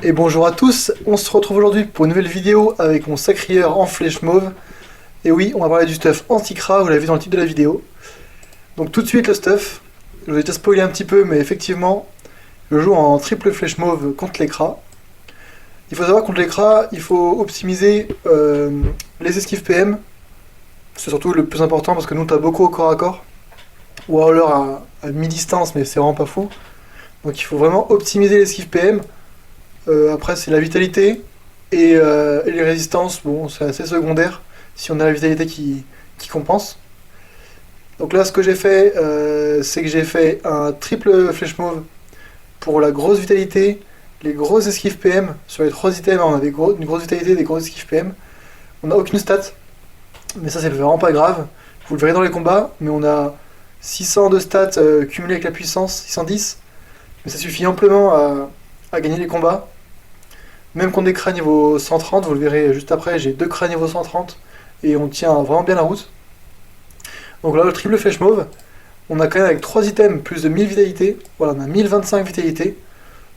Et bonjour à tous, on se retrouve aujourd'hui pour une nouvelle vidéo avec mon sacrieur en flèche mauve. Et oui, on va parler du stuff anti-cra, vous l'avez vu dans le titre de la vidéo. Donc tout de suite le stuff, je vous ai déjà spoilé un petit peu, mais effectivement, je joue en triple flèche mauve contre les cras. Il faut savoir contre les cras, il faut optimiser les esquives PM. C'est surtout le plus important parce que nous, t'as beaucoup au corps à corps. Ou alors à mi-distance, mais c'est vraiment pas fou. Donc il faut vraiment optimiser l'esquive PM. Après, c'est la vitalité et les résistances, bon, c'est assez secondaire si on a la vitalité qui compense. Donc là, ce que j'ai fait, c'est que j'ai fait un triple flèche mauve pour la grosse vitalité, les grosses esquives PM. Sur les 3 items, on a une grosse vitalité, des grosses esquives PM. On n'a aucune stat, mais ça, c'est vraiment pas grave. Vous le verrez dans les combats, mais on a 600 de stats cumulés avec la puissance, 610. Mais ça suffit amplement à gagner les combats. Même contre des cras niveau 130, vous le verrez juste après, j'ai 2 cras niveau 130 et on tient vraiment bien la route. Donc là, le triple flèche mauve, on a quand même avec 3 items plus de 1000 vitalité, voilà, on a 1025 vitalité.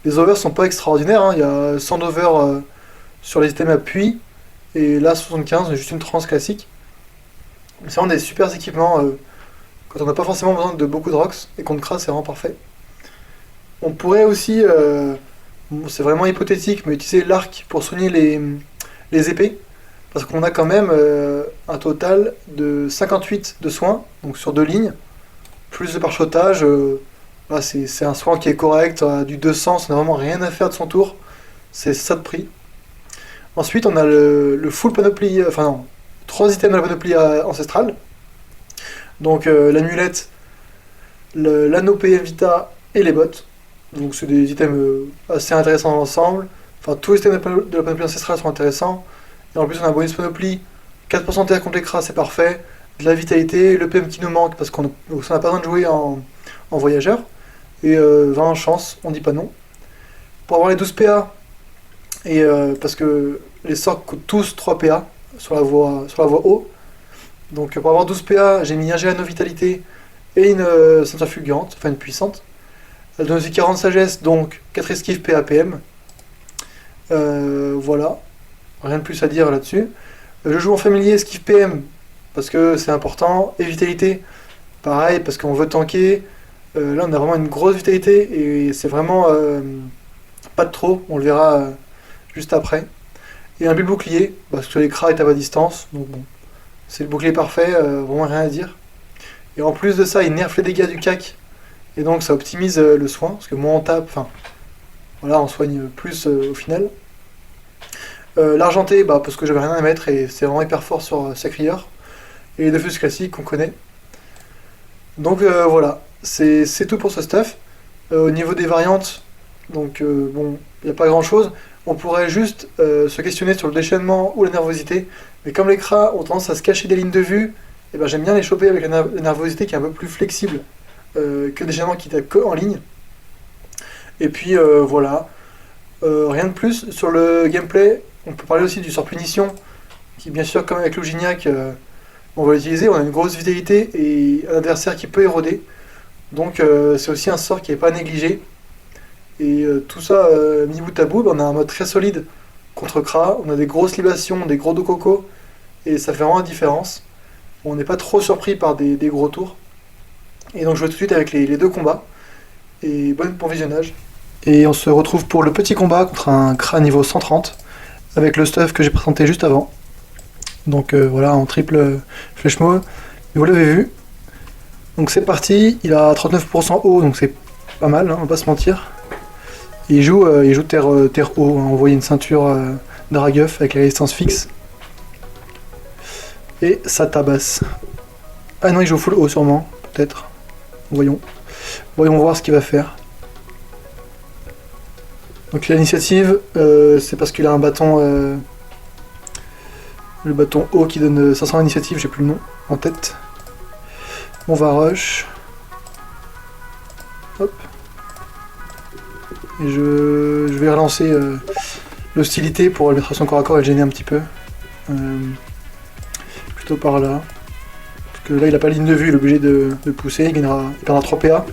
Les overs sont pas extraordinaires, hein. Il y a 100 d'over sur les items appui et là 75, juste une trans classique. C'est vraiment des super équipements quand on n'a pas forcément besoin de beaucoup de rocks et contre cras, c'est vraiment parfait. On pourrait aussi. Bon, c'est vraiment hypothétique, mais utiliser l'arc pour soigner les épées, parce qu'on a quand même un total de 58 de soins, donc sur 2 lignes, plus de parchotage, voilà, c'est un soin qui est correct, du 200, ça n'a vraiment rien à faire de son tour, c'est ça de prix. Ensuite, on a le full panoplie, enfin non, 3 items de la panoplie ancestrale, donc l'amulette, l'anneau PM Vita et les bottes. Donc c'est des items assez intéressants dans l'ensemble. Enfin, tous les items de la panoplie ancestrale sont intéressants. Et en plus, on a un bonus panoplie, 4% de terre contre les cras, c'est parfait. De la vitalité, le PM qui nous manque, parce qu'on n'a pas besoin de jouer en voyageur. Et 20 chance, on dit pas non. Pour avoir les 12 PA, et parce que les sorts coûtent tous 3 PA sur la voie haut. Donc pour avoir 12 PA, j'ai mis un G à nos vitalité et une ceinture fulgurante, enfin une puissante. Elle donne aussi 40 sagesse, donc 4 esquives PAPM. Voilà, rien de plus à dire là-dessus. Je joue en familier esquive PM, parce que c'est important. Et vitalité, pareil, parce qu'on veut tanker. Là, on a vraiment une grosse vitalité, et c'est vraiment pas de trop, on le verra juste après. Et un build bouclier, parce que les cras est à bas distance, donc bon, c'est le bouclier parfait, vraiment rien à dire. Et en plus de ça, il nerf les dégâts du CAC. Et donc ça optimise le soin, parce que moins on tape, enfin, voilà, on soigne plus au final. L'argenté, parce que j'avais rien à mettre, et c'est vraiment hyper fort sur sacrieur. Et les defus classiques qu'on connaît. Donc voilà, c'est tout pour ce stuff. Au niveau des variantes, donc bon, il n'y a pas grand chose. On pourrait juste se questionner sur le déchaînement ou la nervosité. Mais comme les cras ont tendance à se cacher des lignes de vue, et j'aime bien les choper avec la nervosité qui est un peu plus flexible. Que des déchaînements qui tapent que en ligne. Et puis voilà, rien de plus sur le gameplay. On peut parler aussi du sort punition, qui bien sûr comme avec Lougignac, on va l'utiliser, on a une grosse vitalité et un adversaire qui peut éroder. Donc c'est aussi un sort qui n'est pas négligé. Et tout ça mis bout à bout, on a un mode très solide contre Kra, on a des grosses libations, des gros dos coco, et ça fait vraiment la différence. On n'est pas trop surpris par des gros tours. Et donc je vais tout de suite avec les 2 combats. Et bon visionnage. Et on se retrouve pour le petit combat contre un Kra niveau 130. Avec le stuff que j'ai présenté juste avant. Donc voilà, en triple flèche mauve. Vous l'avez vu. Donc c'est parti. Il a 39% haut, donc c'est pas mal, hein, on va pas se mentir. Il joue terre haut. Hein, on voit une ceinture d'Araguff avec la résistance fixe. Et ça tabasse. Ah non, il joue full haut sûrement, peut-être. Voyons voir ce qu'il va faire. Donc l'initiative, c'est parce qu'il a un bâton, le bâton haut qui donne 500 initiative, j'ai plus le nom en tête. On va rush. Hop. Et je vais relancer l'hostilité pour le mettre à son corps à corps et le gêner un petit peu. Plutôt par là. Que là il n'a pas ligne de vue, il est obligé de pousser, il perdra 3 PA.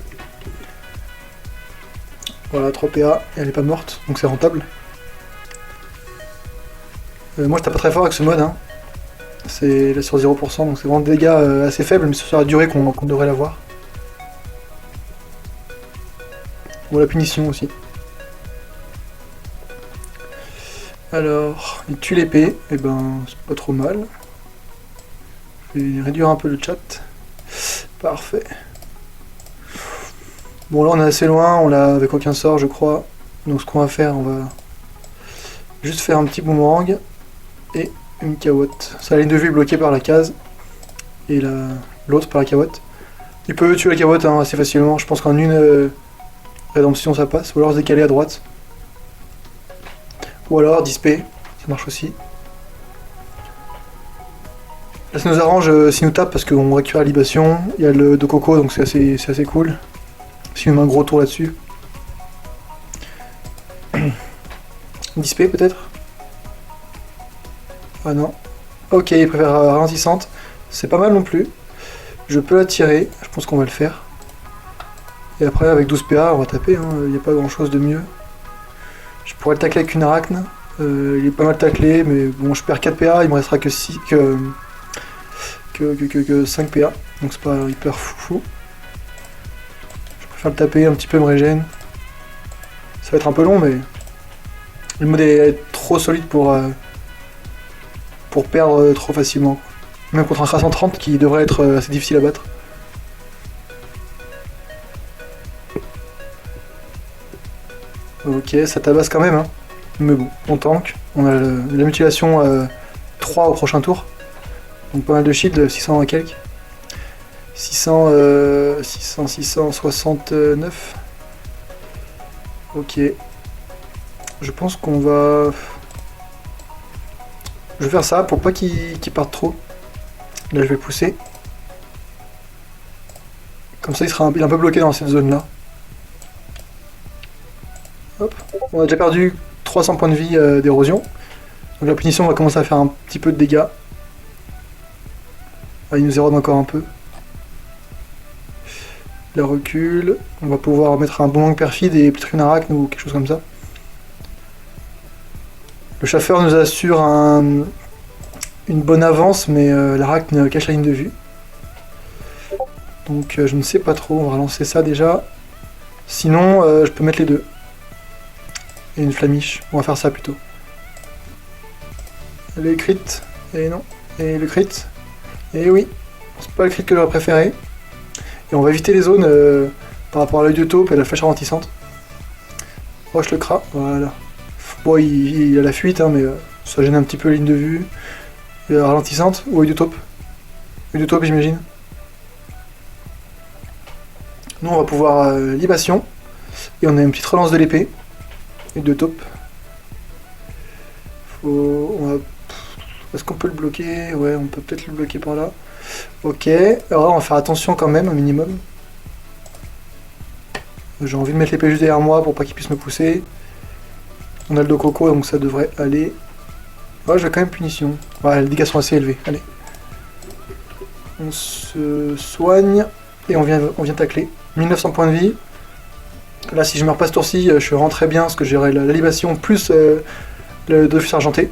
Voilà, 3 PA, et elle n'est pas morte, donc c'est rentable. Moi je tape pas très fort avec ce mode, hein. C'est là sur 0%, donc c'est vraiment des dégâts assez faibles, mais c'est sur la durée qu'on devrait l'avoir. Bon, la punition aussi. Alors, il tue l'épée, et ben c'est pas trop mal. Je vais réduire un peu le chat. Parfait. Bon là on est assez loin, on l'a avec aucun sort je crois. Donc ce qu'on va faire, on va juste faire un petit boomerang et une cawotte. Sa ligne de vue est bloquée par la case et l'autre par la cawotte. Il peut tuer la cawotte hein, assez facilement, je pense qu'en une rédemption ça passe, ou alors se décaler à droite. Ou alors disper, ça marche aussi. Là ça nous arrange s'il nous tape parce qu'on récupère la libation, il y a le de coco donc c'est assez cool. S'il nous met un gros tour là-dessus. Disper peut-être? Ah non. Ok, il préfère ralentissante. C'est pas mal non plus. Je peux la tirer, je pense qu'on va le faire. Et après avec 12 PA on va taper, il n'y a pas grand chose de mieux. Je pourrais le tacler avec une arachne. Il est pas mal taclé, mais bon je perds 4 PA, il me restera que 5 PA. Donc c'est pas hyper fou. Je préfère le taper, un petit peu me régène. Ça va être un peu long mais le mode est trop solide pour perdre trop facilement. Même contre un K130 qui devrait être assez difficile à battre. Ok, ça tabasse quand même, hein. Mais bon, on tank. On a la mutilation 3 au prochain tour. Donc pas mal de shield, 600 et quelques. 669. Ok. Je pense qu'on va... Je vais faire ça pour pas qu'il parte trop. Là je vais pousser. Comme ça il est un peu bloqué dans cette zone là. Hop. On a déjà perdu 300 points de vie d'érosion. Donc la punition va commencer à faire un petit peu de dégâts. Ah, il nous érode encore un peu. La recule. On va pouvoir mettre un boomerang perfide et peut-être une arachne ou quelque chose comme ça. Le chasseur nous assure une bonne avance, mais l'arachne cache la ligne de vue. Donc je ne sais pas trop, on va relancer ça déjà. Sinon, je peux mettre les deux. Et une flamiche, on va faire ça plutôt. Le crit, et non. Et le crit, et oui. C'est pas le crit que j'aurais préféré. Et on va éviter les zones par rapport à l'œil de taupe et la flèche ralentissante. Roche le cra, voilà. Bon, il a la fuite, hein, mais ça gêne un petit peu la ligne de vue. Ralentissante ou œil de taupe? Œil de taupe, j'imagine. Nous, on va pouvoir libation. Et on a une petite relance de l'épée. Et de taupe. Est-ce qu'on peut le bloquer? Ouais, on peut peut-être le bloquer par là. Ok, alors on va faire attention quand même, un minimum. J'ai envie de mettre l'épée juste derrière moi pour pas qu'il puisse me pousser. On a le dos coco, donc ça devrait aller. Ouais, j'ai quand même punition. Ouais, les dégâts sont assez élevés. Allez. On se soigne. Et on vient tacler. 1900 points de vie. Là, si je meurs pas ce tour-ci, je suis vraiment très bien parce que j'aurai la libation plus le Dofus argenté.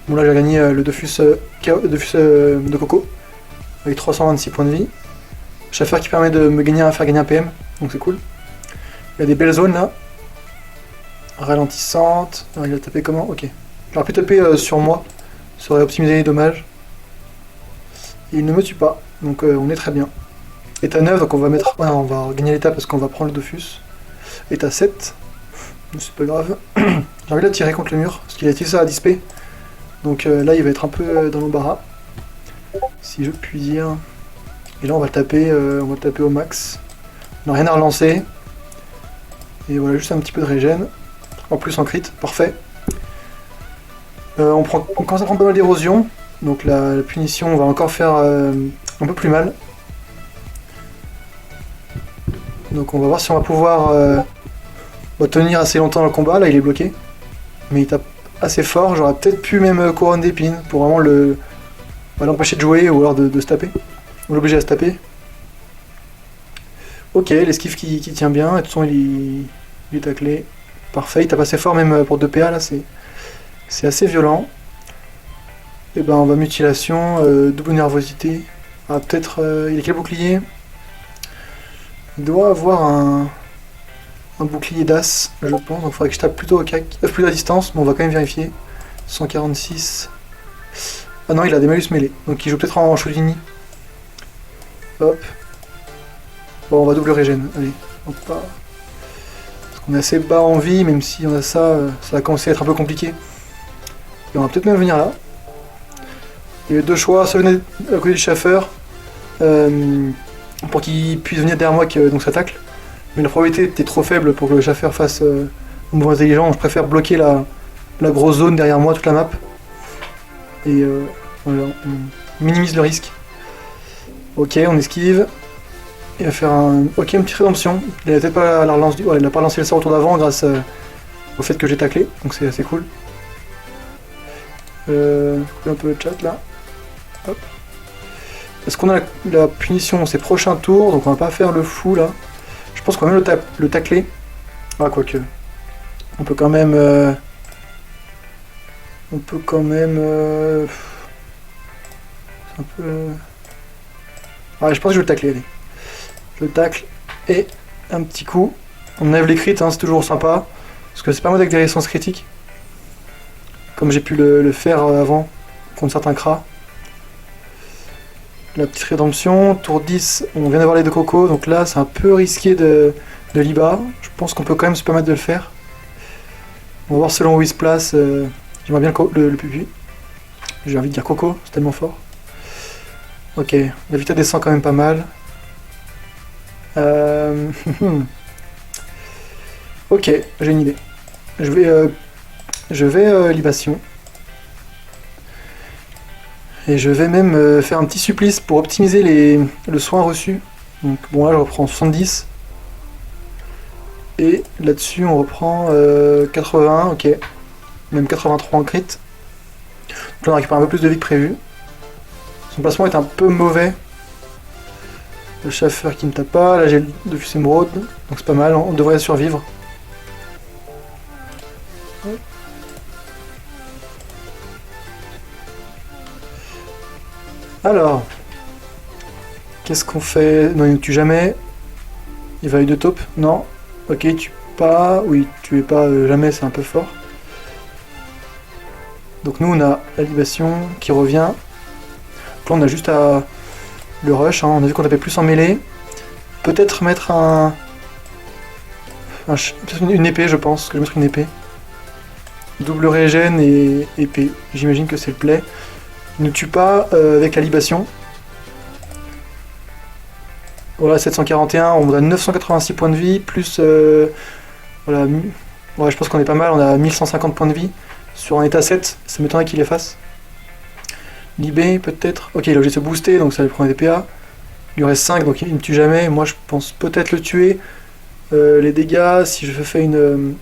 Bon, là, j'ai gagné le Dofus de coco avec 326 points de vie. Chauffeur qui permet de faire gagner un PM, donc c'est cool. Il y a des belles zones là. Ralentissante. Alors, il a tapé comment? Ok. J'aurais pu taper sur moi. Ça aurait optimisé les dommages. Et il ne me tue pas, donc on est très bien. État 9, donc on va mettre. Ouais, on va gagner l'état parce qu'on va prendre le Dofus. État 7. C'est pas grave. J'ai envie de la tirer contre le mur, parce qu'il a utilisé ça à disper. Donc là, il va être un peu dans l'embarras. Si je puis dire. Et là, on va le taper au max. On n'a rien à relancer. Et voilà, juste un petit peu de régène. En plus, en crit, parfait. On commence à prendre pas mal d'érosion. Donc la punition, on va encore faire un peu plus mal. Donc on va voir si on va pouvoir tenir assez longtemps dans le combat. Là, il est bloqué. Mais il tape assez fort. J'aurais peut-être pu même couronne d'épines pour vraiment l'empêcher de jouer ou alors de se taper. Ou l'obliger à se taper. Ok, l'esquive qui tient bien. Et de toute façon, il est taclé. Parfait, il tape assez fort même pour 2 PA là. C'est assez violent. Et ben on va mutilation, double nervosité. Ah peut-être... il a quel bouclier? Il doit avoir un bouclier d'as, je pense. Donc il faudrait que je tape plutôt au cac. Plus à distance, mais on va quand même vérifier. 146. Ah non, il a des malus mêlés. Donc il joue peut-être en Choudini. Hop. Bon, on va double régène. Allez. Hop. Parce qu'on est assez bas en vie, même si on a ça, ça va commencer à être un peu compliqué. Et on va peut-être même venir là. Il y a deux choix, soit venir à côté du chaffeur, pour qu'il puisse venir derrière moi, donc ça tacle. Mais la probabilité était trop faible pour que le chaffeur fasse un mouvement intelligent. Je préfère bloquer la grosse zone derrière moi, toute la map. Et voilà, on minimise le risque. Ok, on esquive. Il va faire un... Ok, une petite rédemption. Il a peut-être pas la relance du... Ouais, il a pas lancé le sort autour d'avant grâce au fait que j'ai taclé. Donc c'est assez cool. Un peu le chat là. Hop. Est-ce qu'on a la punition ces prochains tours? Donc on va pas faire le fou là. Je pense qu'on va même le tacler. Ah, quoique. On peut quand même... On peut quand même... un peu... Ah, je pense que je vais le tacler, allez. Je le tacle et un petit coup. On enlève les crits, hein, c'est toujours sympa. Parce que c'est pas mal avec des résistances critiques. Comme j'ai pu le faire avant, contre certains cras. La petite rédemption, tour 10, on vient d'avoir les deux cocos, donc là c'est un peu risqué de l'IBA. Je pense qu'on peut quand même se permettre de le faire. On va voir selon où il se place. J'aimerais bien le pupi. J'ai envie de dire coco, c'est tellement fort. Ok, la vitesse descend quand même pas mal. Ok, j'ai une idée. Je vais libation. Et je vais même faire un petit supplice pour optimiser le soin reçu. Donc bon là je reprends 70. Et là-dessus on reprend 80, ok. Même 83 en crit. Donc là on récupère un peu plus de vie que prévu. Son placement est un peu mauvais. Le chaffeur qui ne tape pas, là j'ai le fus émeraude, donc c'est pas mal, on devrait survivre. Alors, qu'est-ce qu'on fait? Non, il ne tue jamais. Il va de taupe? Non. Ok, il tue pas. Oui, tuez pas jamais, c'est un peu fort. Donc nous, on a la libation qui revient. Donc là, on a juste à le rush. Hein. On a vu qu'on tapait plus en mêlée. Peut-être mettre une épée, je pense. Que je vais mettre une épée. Double régène et épée. J'imagine que c'est le play. Il ne tue pas avec la libation. Voilà, 741, on a 986 points de vie, plus... voilà, ouais, je pense qu'on est pas mal, on a 1150 points de vie. Sur un état 7, ça m'étonnerait qu'il les fasse. Libé, peut-être. Ok, il est obligé de se booster, donc ça lui prend des PA. Il lui reste 5, donc il ne me tue jamais. Moi, je pense peut-être le tuer. Les dégâts, si je fais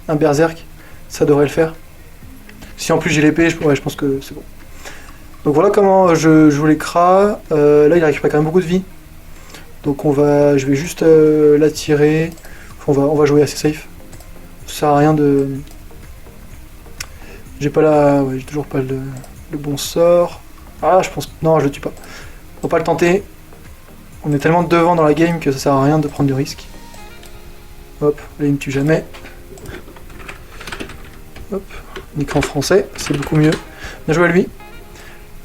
un berserk, ça devrait le faire. Si en plus j'ai l'épée, ouais, je pense que c'est bon. Donc voilà comment je joue les cras. Là, il récupère quand même beaucoup de vie. Donc je vais juste l'attirer. On va jouer assez safe. Ça sert à rien de... J'ai toujours pas le bon sort. Ah, je pense... Non, je le tue pas. On va pas le tenter. On est tellement devant dans la game que ça sert à rien de prendre du risque. Hop, là il me tue jamais. Hop, on écrit en français, c'est beaucoup mieux. Bien joué à lui.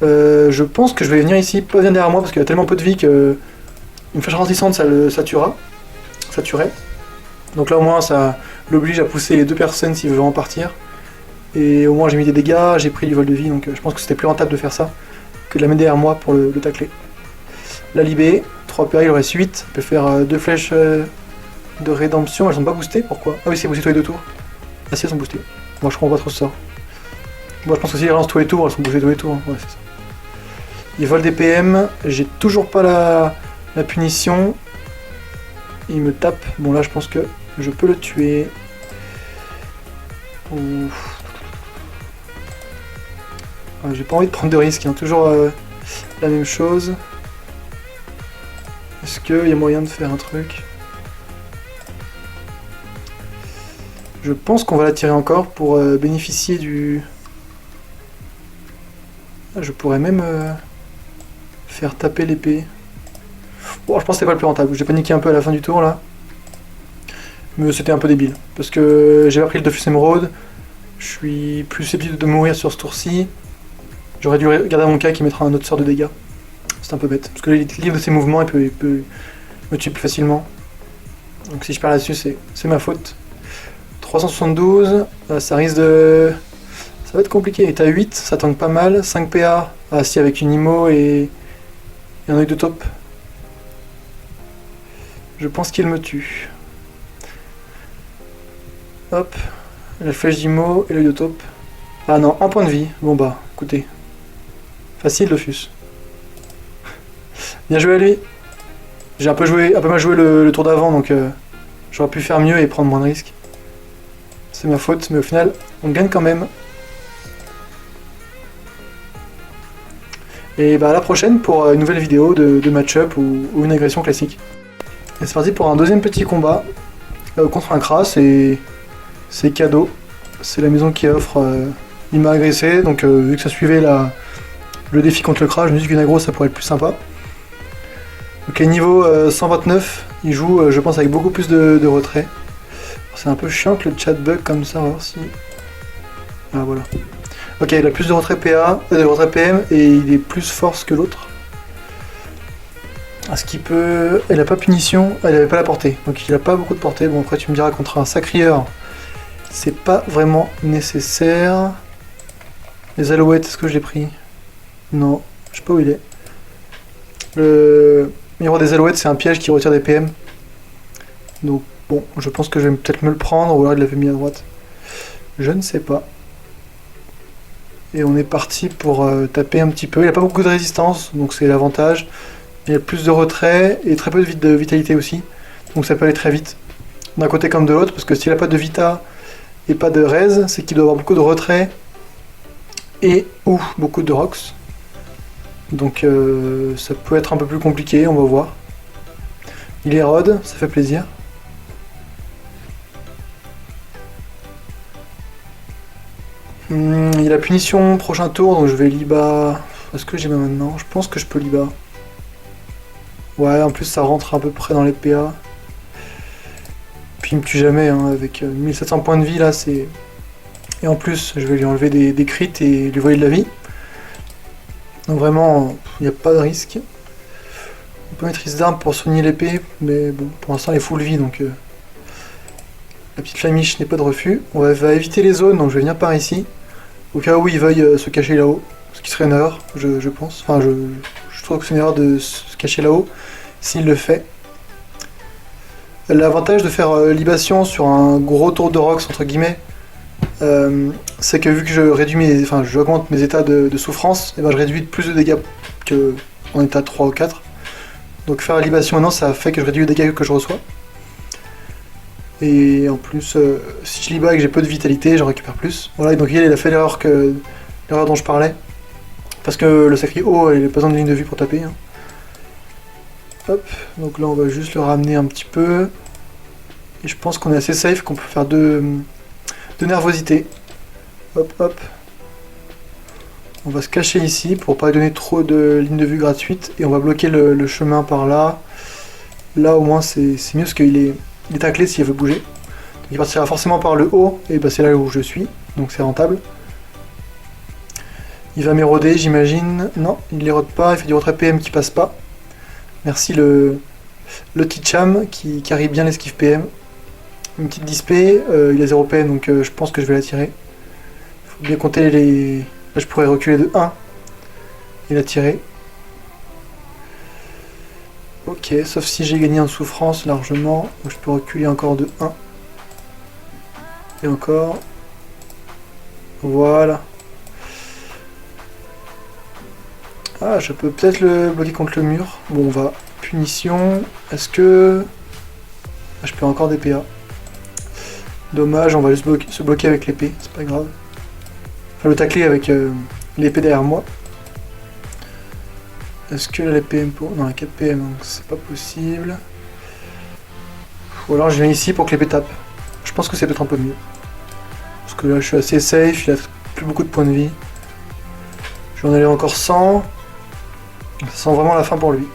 Je pense que je vais venir ici, pas venir derrière moi parce qu'il y a tellement peu de vie que une flèche ralentissante ça tuera. Ça tuerait. Donc là au moins ça l'oblige à pousser les deux personnes s'il veut en partir. Et au moins j'ai mis des dégâts, j'ai pris du vol de vie, donc je pense que c'était plus rentable de faire ça que de la mettre derrière moi pour le tacler. La libé, 3 PA, il reste 8. Il peut faire 2 flèches de rédemption. Elles sont pas boostées, pourquoi? Ah oui, c'est boosté tous les 2 tours. Ah si, elles sont boostées. Moi je comprends pas trop ce sort. Moi je pense que si elles lancent tous les tours, elles sont boostées tous les tours. Ouais, c'est ça. Il vole des PM, j'ai toujours pas la punition. Il me tape. Bon là je pense que je peux le tuer. Ouf. Ah, j'ai pas envie de prendre de risques, hein. Toujours la même chose. Est-ce qu'il y a moyen de faire un truc? Je pense qu'on va la tirer encore pour bénéficier du... Je pourrais même faire taper l'épée. Bon, je pense que c'était pas le plus rentable. J'ai paniqué un peu à la fin du tour là. Mais c'était un peu débile. Parce que j'ai pas pris le Dofus Emerald. Je suis plus susceptible de mourir sur ce tour-ci. J'aurais dû garder mon cas qui mettra un autre sort de dégâts. C'est un peu bête. Parce que le livre de ses mouvements, il peut me tuer plus facilement. Donc si je perds là-dessus, c'est ma faute. 372, ça risque de... Ça va être compliqué. Et t'as 8, ça tank pas mal. 5 PA, ah si, avec une IMO et un œil de taupe. Je pense qu'il me tue. Hop, la flèche d'IMO et l'œil de taupe. Ah non, un point de vie. Bon bah, écoutez. Facile, Dofus. Bien joué à lui. J'ai un peu mal joué le tour d'avant, donc j'aurais pu faire mieux et prendre moins de risques. C'est ma faute, mais au final, on gagne quand même. Et bah à la prochaine pour une nouvelle vidéo de match-up ou une agression classique. Et c'est parti pour un deuxième petit combat contre un Kra, c'est cadeau. C'est la maison qui offre. Il m'a agressé, donc vu que ça suivait le défi contre le Kra, je me suis dit qu'une aggro ça pourrait être plus sympa. Ok, niveau 129, il joue, je pense, avec beaucoup plus de retrait. C'est un peu chiant que le chat bug comme ça, on va voir si... Ah voilà. Ok, il a plus de retrait PA, de retrait PM, et il est plus force que l'autre. Ce qui peut... Elle a pas punition, elle avait pas la portée, donc il a pas beaucoup de portée. Bon, après tu me diras, contre un sacrieur, c'est pas vraiment nécessaire. Les alouettes, est-ce que je l'ai pris? Non, je sais pas où il est. Le miroir des alouettes, c'est un piège qui retire des PM. Donc bon, je pense que je vais peut-être me le prendre, ou alors il l'avait mis à droite. Je ne sais pas. Et on est parti pour taper un petit peu. Il n'a pas beaucoup de résistance, donc c'est l'avantage. Il y a plus de retrait et très peu de vitalité aussi. Donc ça peut aller très vite. D'un côté comme de l'autre, parce que s'il n'a pas de vita et pas de res, c'est qu'il doit avoir beaucoup de retrait et ou beaucoup de rocks. Donc ça peut être un peu plus compliqué, on va voir. Il érode, ça fait plaisir. Il a punition prochain tour, donc je vais Liba. Est-ce que j'ai maintenant? Je pense que je peux Liba. Ouais, en plus ça rentre à peu près dans les PA. Puis il me tue jamais, hein, avec 1700 points de vie là, c'est... Et en plus, je vais lui enlever des crits et lui voler de la vie. Donc vraiment, il n'y a pas de risque. On peut maîtrise d'armes pour soigner l'épée, mais bon, pour l'instant elle est full vie, donc... La petite flamiche n'est pas de refus. On va éviter les zones, donc je vais venir par ici. Au cas où il veuille se cacher là-haut. Ce qui serait une erreur, je pense. Enfin, je trouve que c'est une erreur de se cacher là-haut, s'il le fait. L'avantage de faire libation sur un gros tour de rocks, entre guillemets, c'est que vu que j'augmente mes états de souffrance, et ben je réduis plus de dégâts qu'en état 3 ou 4. Donc faire la libation maintenant, ça fait que je réduis les dégâts que je reçois. Et en plus, si je liba et que j'ai peu de vitalité, j'en récupère plus. Voilà, et donc il a fait l'erreur dont je parlais. Parce que le sacré haut, il n'a pas besoin de ligne de vue pour taper. Hein. Hop, donc là on va juste le ramener un petit peu. Et je pense qu'on est assez safe, qu'on peut faire de nervosité. Hop, hop. On va se cacher ici pour pas lui donner trop de lignes de vue gratuites. Et on va bloquer le chemin par là. Là au moins c'est mieux parce qu'il est taclé s'il veut bouger. Donc, il partira forcément par le haut, et bah, c'est là où je suis, donc c'est rentable. Il va m'éroder, j'imagine. Non, il n'érode pas, il fait du retrait PM qui passe pas. Merci le Ticham qui carry bien l'esquive PM. Une petite dispé, il a 0 PM, donc je pense que je vais la tirer. Il faut bien compter les... Là je pourrais reculer de 1 et la tirer. Ok, sauf si j'ai gagné en souffrance largement, donc je peux reculer encore de 1. Et encore. Voilà. Ah, je peux peut-être le bloquer contre le mur. Bon, on va. Punition. Est-ce que... Ah, je peux encore des PA. Dommage, on va juste se bloquer avec l'épée, c'est pas grave. Enfin, le tacler avec l'épée derrière moi. Est-ce que la PM pour... Non, la 4 PM, donc c'est pas possible. Ou alors je viens ici pour que l'épée tape. Je pense que c'est peut-être un peu mieux. Parce que là je suis assez safe, il a plus beaucoup de points de vie. Je vais en aller encore 100. Ça sent vraiment la fin pour lui.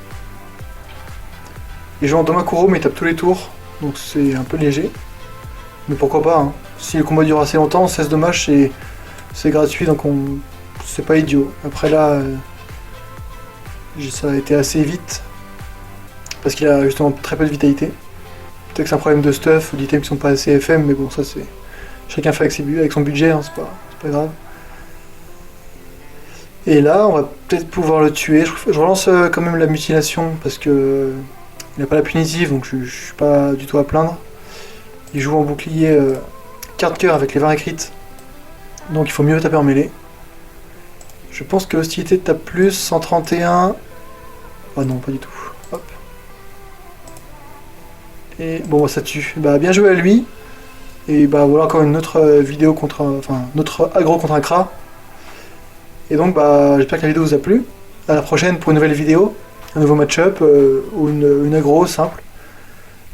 Il joue en Domakuro mais il tape tous les tours, donc c'est un peu léger. Mais pourquoi pas, hein. Si le combat dure assez longtemps, 16 dommages c'est gratuit, donc c'est pas idiot. Après là, ça a été assez vite, parce qu'il a justement très peu de vitalité. Peut-être que c'est un problème de stuff ou d'items qui sont pas assez FM, mais bon, ça c'est... Chacun fait avec son budget, hein, c'est pas grave. Et là, on va peut-être pouvoir le tuer. Je relance quand même la mutilation, parce que il n'a pas la punitive, donc je suis pas du tout à plaindre. Il joue en bouclier carte cœur avec les 20 écrites, donc il faut mieux taper en mêlée. Je pense que hostilité tape plus, 131. Ah non, pas du tout. Hop. Et bon, ça tue. Bah, bien joué à lui. Et bah voilà encore une autre vidéo contre enfin notre aggro contre un Kra. Et donc bah j'espère que la vidéo vous a plu. À la prochaine pour une nouvelle vidéo, un nouveau match-up ou une aggro simple.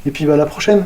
Et puis bah à la prochaine.